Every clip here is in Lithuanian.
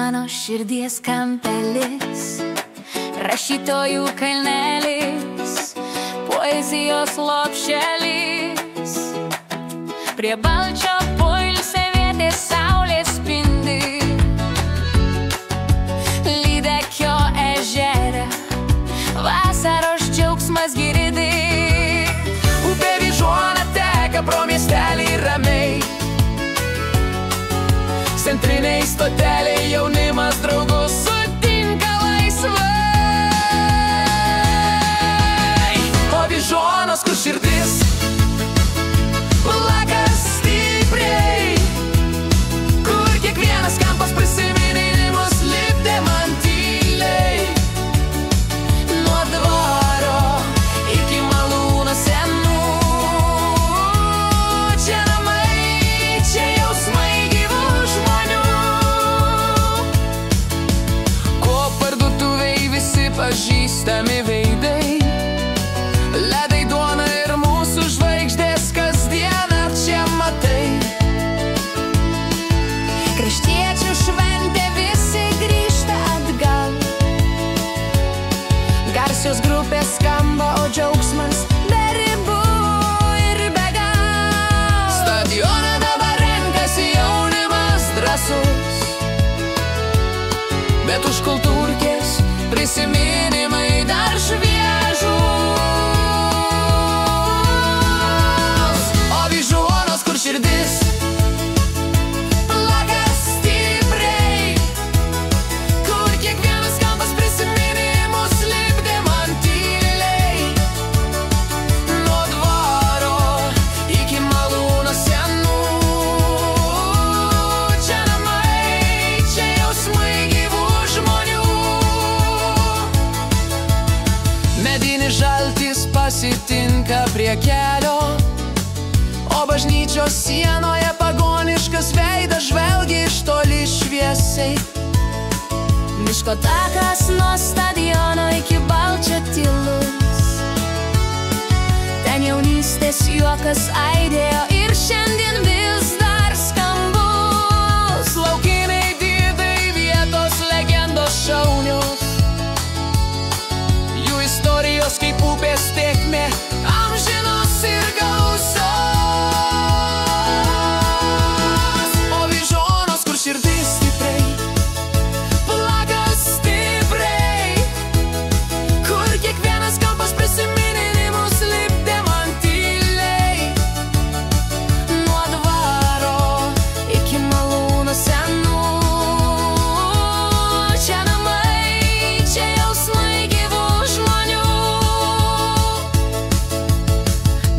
mano širdies kampelis, rašytojų kalnelis, poezijos lopšelis. Prie balčio poilsiavietės saulė spindi, Lydekio ežere vasaros džiaugsmas girdi. Upė Vyžuona teka pro miestelį ramiai, centriniai stoteliai jaunimas draugus sutinka laisvai. O Vyžuonos, kur širdis plaka stipriai, kur kiekvienas kampas prisiminimus lipdė man tyliai. Nuo dvaro iki malūno senų, čia namai, čia jausmai gyvų žmonių. Ko parduotuvėj visi pažįstami veidai, ledai, duona ir mūsų žvaigždės kasdieną čia matai. Kraštiečių šventė, visi grįžta atgal, garsios grupės skamba, o džiaugsmas be ribų ir be galo. Stadione dabar renkasi jaunimas drąsus, bet už kultūrkės prisiminimai dar šviežūs. O Vyžuonos, kur širdis plaka stipriai, kur kiekvienas kampas prisiminimus lipdė man tyliai. Nuo dvaro iki malūno senų, čia namai, čia jausmai gyvų žmonių. Medinis žaltis pasitinka prie kelio, o bažnyčios sienoje pagoniškas veidas žvelgia iš toli šviesiai. Miško takas nuo stadiono iki balčio tylus, ten jaunystės juokas aidėjo ir šiandien vis dar skambus. Laukiniai didai, vietos legendos šaunios, jų istorijos kaip upės tėkmė, amžinos ir gausios. O Vyžuonos, kur širdis stipriai plaka stipriai, kur kiekvienas kampas prisiminimus lipdė man tyliai. Nuo dvaro iki malūno senų, čia namai, čia jausmai gyvų žmonių.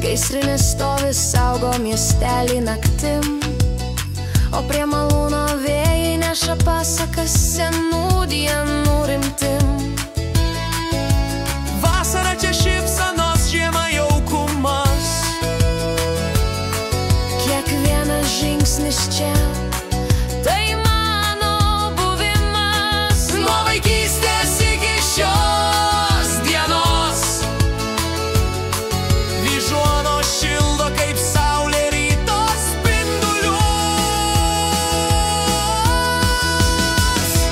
Gaisrinis stovi, saugo miestelį naktim, o prie malūno vėjai neša pasakas senų dienų rimtim. Vasara čia šypsenos, žiema jaukumas, Kiekvienas žingsnis čia tai mano buvimas. nuo vaikystės iki šios dienos. Vyžuonos šildo kaip saulė ryto spindulius.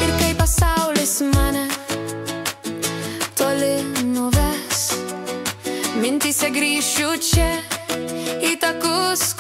Ir kai pasaulis mane toli nuves, mintyse grįšiu čia į takus,